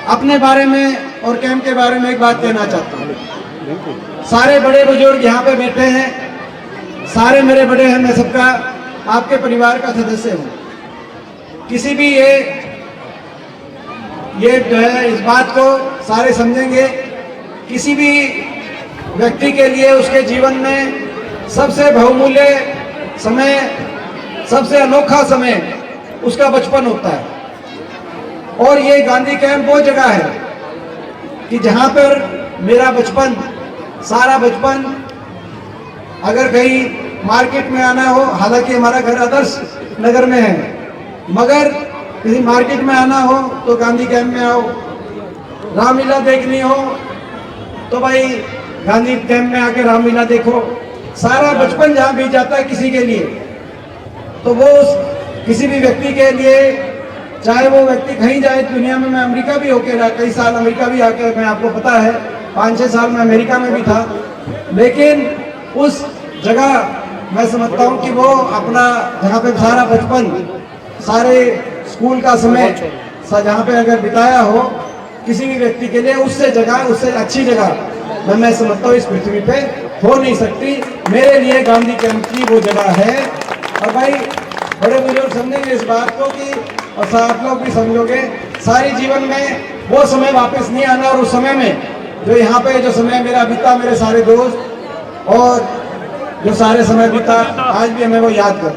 अपने बारे में और कैंप के बारे में एक बात कहना चाहता हूँ। सारे बड़े बुजुर्ग यहाँ पे बैठे हैं, सारे मेरे बड़े हैं, मैं सबका आपके परिवार का सदस्य हूँ। किसी भी ये जो है इस बात को सारे समझेंगे, किसी भी व्यक्ति के लिए उसके जीवन में सबसे बहुमूल्य समय, सबसे अनोखा समय उसका बचपन होता है। और ये गांधी कैंप वो जगह है कि जहाँ पर मेरा बचपन, सारा बचपन, अगर कहीं मार्केट में आना हो, हालांकि हमारा घर आदर्श नगर में है, मगर किसी मार्केट में आना हो तो गांधी कैंप में आओ, रामलीला देखनी हो तो भाई गांधी कैंप में आके रामलीला देखो। सारा बचपन जहाँ बीत जाता है किसी के लिए, तो वो किसी भी व्यक्ति के लिए, चाहे वो व्यक्ति कहीं जाए दुनिया में, मैं अमेरिका भी होके रहा, कई साल अमेरिका भी आके, मैं आपको पता है 5-6 साल में अमेरिका में भी था, लेकिन उस जगह मैं समझता हूँ कि वो अपना जहाँ पे सारा बचपन, सारे स्कूल का समय जहाँ पे अगर बिताया हो किसी भी व्यक्ति के लिए, उससे जगह, उससे अच्छी जगह मैं समझता हूँ इस पृथ्वी पे हो नहीं सकती। मेरे लिए गांधी कैंप की वो जगह है। और भाई बड़े बुजुर्ग समझेंगे इस बात को कि, और आप लोग भी समझोगे, सारी जीवन में वो समय वापस नहीं आना। और उस समय में जो यहाँ पे जो समय मेरा बीता, मेरे सारे दोस्त और जो सारे समय बीता, आज भी हमें वो याद कर।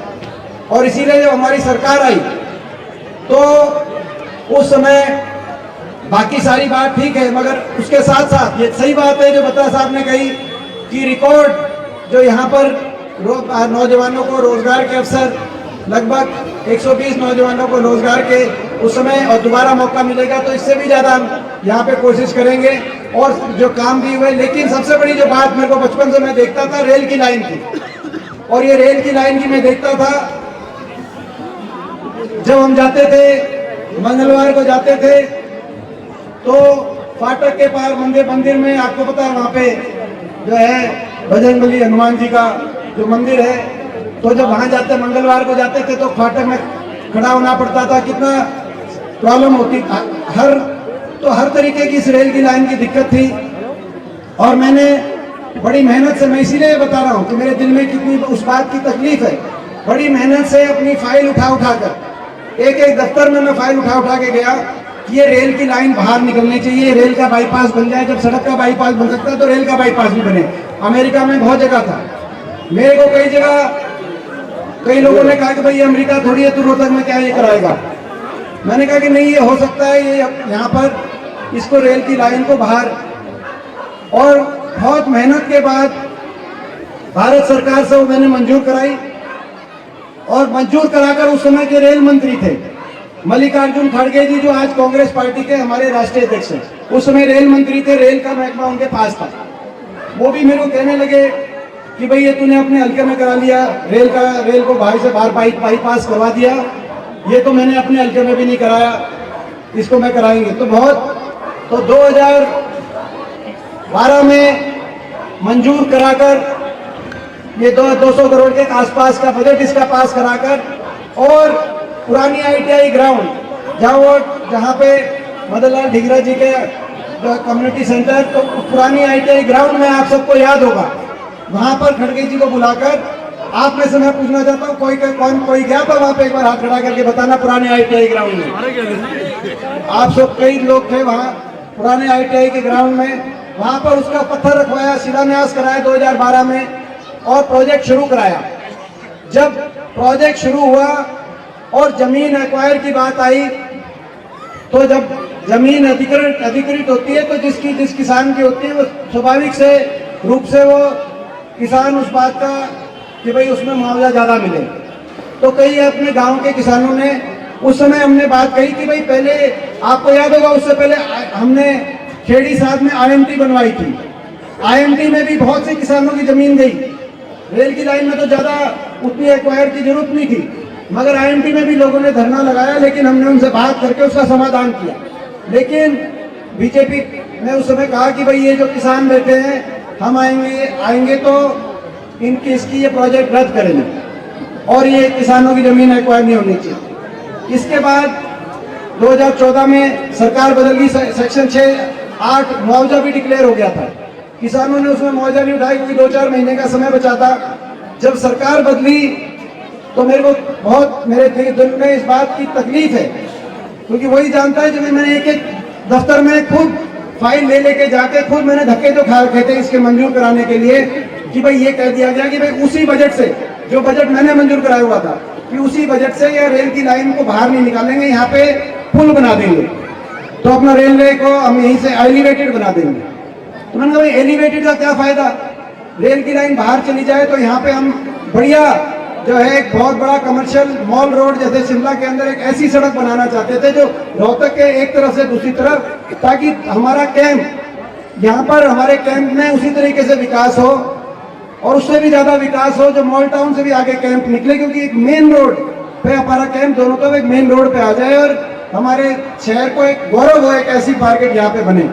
और इसीलिए जब हमारी सरकार आई तो उस समय बाकी सारी बात ठीक है, मगर उसके साथ साथ ये सही बात है जो बत्रा साहब ने कही कि रिकॉर्ड जो यहाँ पर नौजवानों को रोजगार के अवसर, लगभग 120 नौजवानों को रोजगार के उस समय, और दोबारा मौका मिलेगा तो इससे भी ज़्यादा हम यहाँ पे कोशिश करेंगे और जो काम भी हुए। लेकिन सबसे बड़ी जो बात मेरे को बचपन से मैं देखता था, रेल की लाइन की। और ये रेल की लाइन की मैं देखता था, जब हम जाते थे, मंगलवार को जाते थे, तो फाटक के पार मंदिर में, आपको पता है वहाँ पे जो है बजरंगबली हनुमान जी का जो मंदिर है, तो जब वहाँ जाते, मंगलवार को जाते थे, तो फाटक में खड़ा होना पड़ता था, कितना प्रॉब्लम होती, हर तरीके की इस रेल की लाइन की दिक्कत थी। और मैंने बड़ी मेहनत से, मैं इसीलिए बता रहा हूँ कि मेरे दिल में कितनी उस बात की तकलीफ है, बड़ी मेहनत से अपनी फाइल उठा कर एक दफ्तर में मैं फाइल उठा के गया कि ये रेल की लाइन बाहर निकलनी चाहिए, रेल का बाईपास बन जाए। जब सड़क का बाईपास बन सकता है तो रेल का बाईपास भी बने। अमेरिका में बहुत जगह था, मेरे को कई जगह कई लोगों ने कहा कि भाई अमेरिका थोड़ी है, तू रोहतक में क्या ये कराएगा। मैंने कहा कि नहीं, ये हो सकता है, ये यहाँ पर इसको रेल की लाइन को बाहर। और बहुत मेहनत के बाद भारत सरकार से वो मैंने मंजूर कराई, और मंजूर कराकर उस समय के रेल मंत्री थे मल्लिकार्जुन खड़गे जी, जो आज कांग्रेस पार्टी के हमारे राष्ट्रीय अध्यक्ष हैं, उस समय रेल मंत्री थे, रेल का महकमा उनके पास था। वो भी मेरे को कहने लगे कि भाई ये तूने अपने हल्के में करा लिया, रेल को बाहर से बाहर बाईपास करवा दिया, ये तो मैंने अपने हल्के में भी नहीं कराया, इसको मैं कराएंगे। तो 2012 में मंजूर कराकर ये 200 करोड़ के आसपास का बजट इसका पास कराकर, और पुरानी ITI ग्राउंड जहाँ पे मदनलाल ढींगरा जी के कम्युनिटी सेंटर, तो पुरानी ITI ग्राउंड में आप सबको याद होगा, वहाँ पर खड़गे जी को बुलाकर, आप में से मैं पूछना चाहता हूँ, कोई गया था वहाँ पे? एक बार हाथ खड़ा करके बताना, पुराने ITI ग्राउंड में। आप सब कई लोग थे वहाँ पुराने ITI के ग्राउंड में, वहाँ पर उसका पत्थर रखवाया, शिलान्यास कराया 2012 में, और प्रोजेक्ट शुरू कराया। जब प्रोजेक्ट शुरू हुआ और जमीन एक्वायर की बात आई, तो जब जमीन अधिकृत होती है तो जिस किसान की होती है, वो स्वाभाविक से रूप से वो किसान उस बात का कि भाई उसमें मुआवजा ज़्यादा मिले। तो कई अपने गांव के किसानों ने, उस समय हमने बात कही कि भाई पहले, आपको याद होगा, उससे पहले हमने खेड़ी साहब में IMT बनवाई थी। IMT में भी बहुत से किसानों की जमीन गई, रेल की लाइन में तो ज़्यादा उतनी एक्वायर की जरूरत नहीं थी, मगर IMT में भी लोगों ने धरना लगाया, लेकिन हमने उनसे बात करके उसका समाधान किया। लेकिन बीजेपी ने उस समय कहा कि भाई ये जो किसान बैठे हैं, हम आएंगे तो इसकी ये प्रोजेक्ट रद्द करेंगे, और ये किसानों की जमीन एक्वायर नहीं होनी चाहिए। इसके बाद 2014 में सरकार बदल गई, सेक्शन 6(8) मुआवजा भी डिक्लेयर हो गया था। किसानों ने उसमें मुआवजा नहीं उठाया क्योंकि 2-4 महीने का समय बचा था। जब सरकार बदली तो मेरे को बहुत, मेरे दिल में इस बात की तकलीफ है, क्योंकि वही जानता है, जब मैंने एक दफ्तर में खुद फाइल ले लेके जाके खुद मैंने धक्के तो खाए थे इसके मंजूर कराने के लिए कि भाई ये कह दिया गया कि भाई उसी बजट से, जो बजट मैंने मंजूर कराया हुआ था, कि उसी बजट से या रेल की लाइन को बाहर नहीं निकालेंगे, यहाँ पे पुल बना देंगे, तो अपना रेलवे को हम यहीं से एलिवेटेड बना देंगे। तो मैंने कहा भाई एलिवेटेड का क्या फायदा, रेल की लाइन बाहर चली जाए तो यहाँ पे हम बढ़िया जो है एक बहुत बड़ा कमर्शियल मॉल रोड जैसे शिमला के अंदर एक ऐसी सड़क बनाना चाहते थे जो रोहतक के एक तरफ से दूसरी तरफ, ताकि हमारा कैंप यहाँ पर, हमारे कैंप में उसी तरीके से विकास हो और उससे भी ज्यादा विकास हो, जो मॉल टाउन से भी आगे कैंप निकले, क्योंकि एक मेन रोड पे हमारा कैंप दोनों तरफ एक मेन रोड पे आ जाए और हमारे शहर को एक गौरव हो, एक ऐसी मार्केट यहाँ पे बने।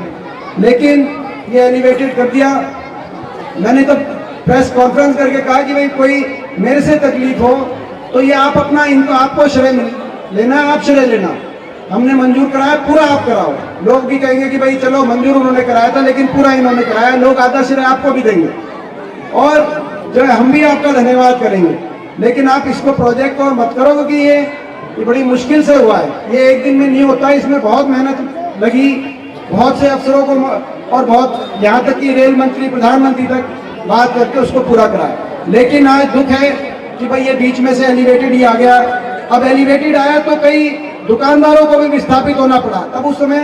लेकिन ये एलिवेटेड कर दिया। मैंने तो प्रेस कॉन्फ्रेंस करके कहा कि भाई कोई मेरे से तकलीफ हो तो ये आप अपना, इनको आपको श्रेय लेना है, आप श्रेय लेना, हमने मंजूर कराया, पूरा आप कराओ। लोग भी कहेंगे कि भाई चलो मंजूर उन्होंने कराया था लेकिन पूरा इन्होंने कराया, लोग आधा श्रेय आपको भी देंगे और जो है हम भी आपका धन्यवाद करेंगे। लेकिन आप इसको प्रोजेक्ट को मत करो, क्योंकि ये बड़ी मुश्किल से हुआ है, ये एक दिन में नहीं होता, इसमें बहुत मेहनत लगी, बहुत से अफसरों को और बहुत, यहाँ तक कि रेल मंत्री, प्रधानमंत्री तक बात करके उसको पूरा कराया। लेकिन आज दुख है कि भाई ये बीच में से एलिवेटेड ही आ गया। अब एलिवेटेड आया तो कई दुकानदारों को भी विस्थापित होना पड़ा। तब उस समय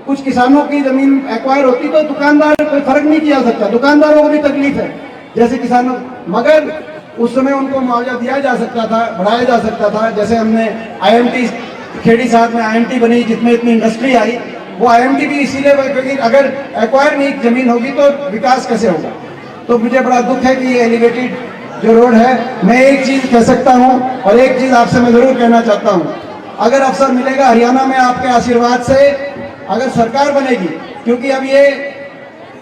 कुछ किसानों की जमीन एक्वायर होती तो दुकानदार कोई फर्क नहीं किया सकता, दुकानदारों को भी तकलीफ है जैसे किसानों, मगर उस समय उनको मुआवजा दिया जा सकता था, बढ़ाया जा सकता था। जैसे हमने IMT खेड़ी साहब में IMT बनी, जिसमें इतनी इंडस्ट्री आई, वो IMT भी इसीलिए, क्योंकि अगर एक्वायर नहीं जमीन होगी तो विकास कैसे होगा। तो मुझे बड़ा दुख है कि ये एलिवेटेड जो रोड है, मैं एक चीज कह सकता हूँ और एक चीज आपसे मैं जरूर कहना चाहता हूँ, अगर अवसर मिलेगा हरियाणा में आपके आशीर्वाद से, अगर सरकार बनेगी, क्योंकि अब ये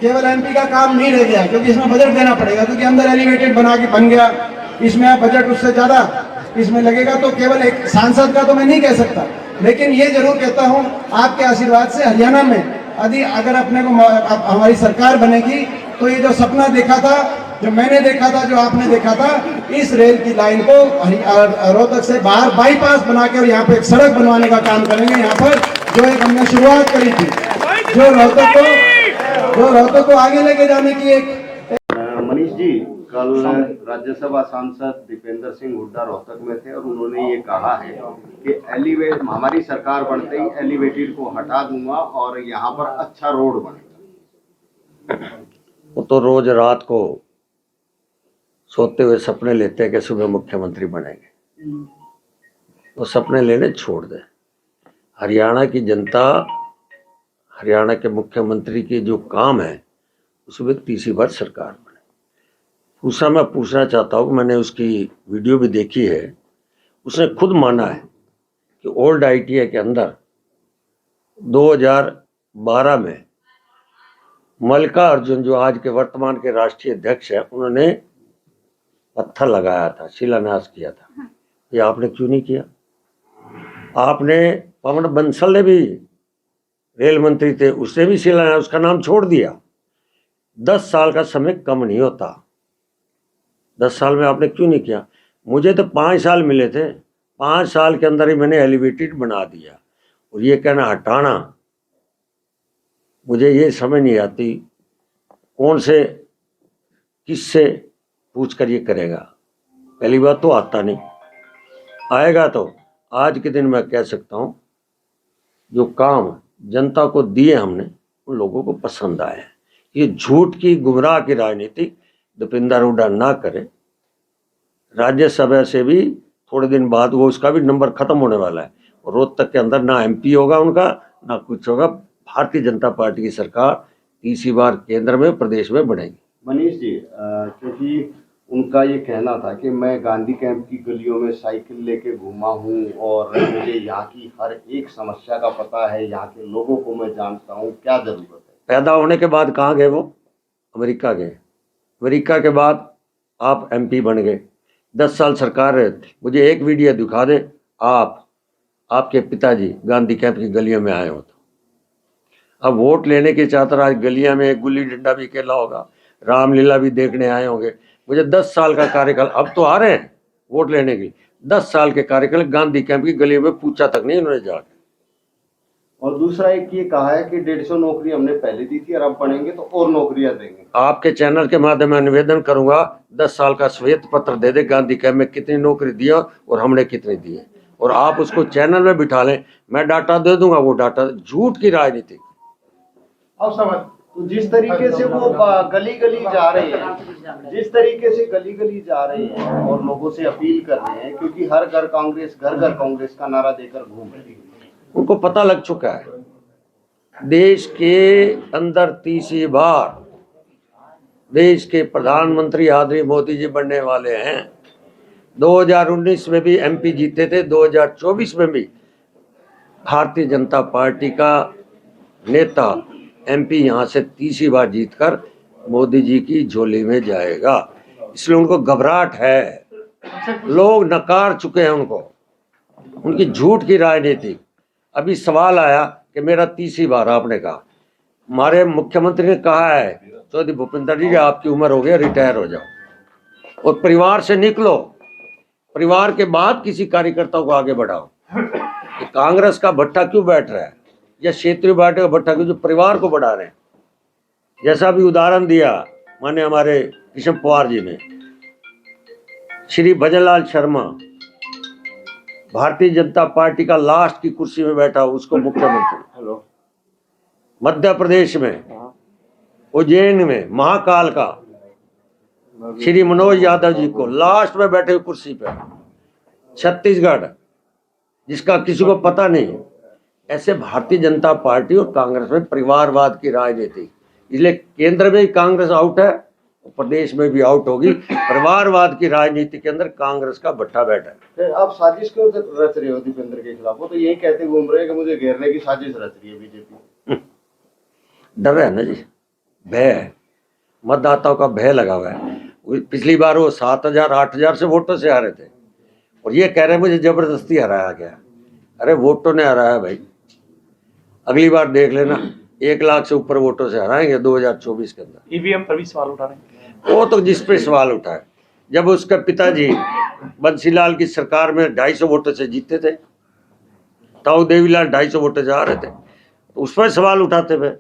केवल MP का काम नहीं रह गया, क्योंकि इसमें बजट देना पड़ेगा, क्योंकि अंदर एलिवेटेड बन गया, इसमें बजट उससे ज्यादा इसमें लगेगा, तो केवल एक सांसद का तो मैं नहीं कह सकता, लेकिन ये जरूर कहता हूँ आपके आशीर्वाद से हरियाणा में यदि अगर अपने को हमारी सरकार बनेगी तो ये जो सपना देखा था, जो मैंने देखा था, जो आपने देखा था, इस रेल की लाइन को रोहतक से बाहर बाईपास बना के और यहाँ पे एक सड़क बनवाने का काम करेंगे। यहाँ पर जो एक हमने शुरुआत करी थी, जो रोहतक को आगे लेके जाने की एक। मनीष जी, कल राज्यसभा सांसद दीपेंद्र सिंह हुड्डा रोहतक में थे और उन्होंने ये कहा है कि हमारी सरकार बनते ही एलिवेटेड को हटा दूंगा और यहाँ पर अच्छा रोड बनेगा। वो तो रोज रात को सोते हुए सपने लेते हैं कि सुबह मुख्यमंत्री बनेंगे, वो सपने लेने छोड़ दे। हरियाणा की जनता, हरियाणा के मुख्यमंत्री के जो काम है उसमें तीसरी बार सरकार बने। मैं पूछना चाहता हूँ, मैंने उसकी वीडियो भी देखी है, उसने खुद माना है कि ओल्ड ITA के अंदर 2012 में मल्लिका अर्जुन, जो आज के वर्तमान के राष्ट्रीय अध्यक्ष है, उन्होंने पत्थर लगाया था, शिलान्यास किया था। ये आपने क्यों नहीं किया? आपने, पवन बंसल ने भी, रेल मंत्री थे, उसने भी शिलान्यास, उसका नाम छोड़ दिया। 10 साल का समय कम नहीं होता, 10 साल में आपने क्यों नहीं किया? मुझे तो 5 साल मिले थे, 5 साल के अंदर ही मैंने एलिवेटेड बना दिया। और ये कहना हटाना, मुझे ये समझ नहीं आती कौन से किससे पूछ कर ये करेगा। पहली बात तो आता नहीं, आएगा तो आज के दिन मैं कह सकता हूँ जो काम जनता को दिए हमने उन लोगों को पसंद आए हैं। ये झूठ की, गुमराह की राजनीति दीपेंद्र हुड्डा ना करे। राज्यसभा से भी थोड़े दिन बाद वो, उसका भी नंबर खत्म होने वाला है और रोहतक के अंदर ना MP होगा उनका, ना कुछ होगा। भारतीय जनता पार्टी की सरकार तीसरी बार केंद्र में, प्रदेश में बनेगी। मनीष जी, क्योंकि उनका ये कहना था कि मैं गांधी कैंप की गलियों में साइकिल लेके घूमा हूँ और मुझे यहाँ की हर एक समस्या का पता है, यहाँ के लोगों को मैं जानता हूँ, क्या जरूरत है? पैदा होने के बाद कहाँ गए वो? अमेरिका गए। अमेरिका के बाद आप MP बन गए, 10 साल सरकार रहे थे। मुझे एक वीडियो दिखा दे, आपके पिताजी गांधी कैंप की गलियों में आए हो तो अब वोट लेने के चाहते आज गलियां में गुल्ली डंडा भी खेला होगा, रामलीला भी देखने आए होंगे। मुझे 10 साल का कार्यकाल, अब तो आ रहे हैं वोट लेने के लिए, 10 साल के कार्यकाल गांधी कैंप की गलियों में पूछा तक नहीं इन्होंने जाकर। और दूसरा एक ये कहा है कि 150 नौकरी हमने पहले दी थी और अब बढ़ेंगे तो और नौकरियां देंगे। आपके चैनल के माध्यम में निवेदन करूंगा 10 साल का श्वेत पत्र दे दे गांधी कैंप में कितनी नौकरी दिया और हमने कितनी दी है, और आप उसको चैनल में बिठा लें, मैं डाटा दे दूंगा। वो डाटा झूठ की राजनीति। अब समझ, तो जिस तरीके से वो गली गली जा रहे हैं, जिस तरीके से गली गली जा रहे हैं और लोगों से अपील कर रहे हैं, क्योंकि हर घर कांग्रेस, घर घर कांग्रेस का नारा देकर घूम रहे हैं, उनको पता लग चुका है देश के अंदर तीसरी बार देश के प्रधानमंत्री आदरणीय मोदी जी बनने वाले हैं। 2019 में भी एमपी जीते थे, 2024 में भी भारतीय जनता पार्टी का नेता एमपी यहाँ से तीसरी बार जीतकर मोदी जी की झोली में जाएगा। इसलिए उनको घबराहट है, लोग नकार चुके हैं उनको, उनकी झूठ की राजनीति। अभी सवाल आया कि मेरा तीसरी बार, आपने कहा, हमारे मुख्यमंत्री ने कहा है चौधरी भूपेंद्र जी आपकी उम्र हो गई, रिटायर हो जाओ और परिवार से निकलो, परिवार के बाद किसी कार्यकर्ता को आगे बढ़ाओ। तो कांग्रेस का भट्टा क्यों बैठ रहा है, या क्षेत्रीय पार्टी का भट्टा क्यों, जो परिवार को बढ़ा रहे हैं। जैसा भी उदाहरण दिया माने हमारे कृष्ण पवार जी ने, श्री भजनलाल शर्मा भारतीय जनता पार्टी का लास्ट की कुर्सी में बैठा, उसको मुख्यमंत्री। मध्य प्रदेश में उज्जैन में महाकाल का श्री मनोज यादव जी को लास्ट में बैठे हुए कुर्सी पे। छत्तीसगढ़ जिसका किसी को पता नहीं। ऐसे भारतीय जनता पार्टी और कांग्रेस में परिवारवाद की राजनीति, इसलिए केंद्र में ही कांग्रेस आउट है, प्रदेश में भी आउट होगी। परिवारवाद की राजनीति के अंदर कांग्रेस का भट्टा बैठा है। फिर आप साजिश क्यों रच रहे हो दीपेंद्र के खिलाफ? वो तो यही कहते घूम रहे हैं कि मुझे घेरने की साजिश रच रही है बीजेपी। डर है ना जी, भय है, मतदाताओं का भय लगा हुआ है। पिछली बार वो 7,000 8,000 से वोटों से हारे थे और ये कह रहे हैं मुझे जबरदस्ती हराया गया। अरे वोटों ने हराया भाई, अगली बार देख लेना 1 लाख से ऊपर वोटों से हराएंगे 2024 के अंदर। ईवीएम पर भी सवाल उठा रहे हैं। वो तो जिस पे सवाल उठाए, जब उसका पिताजी बंसीलाल की सरकार में 250 वोटों से जीते थे, ताऊ देवीलाल 250 वोटों से आ रहे थे, तो उस पर सवाल उठाते थे।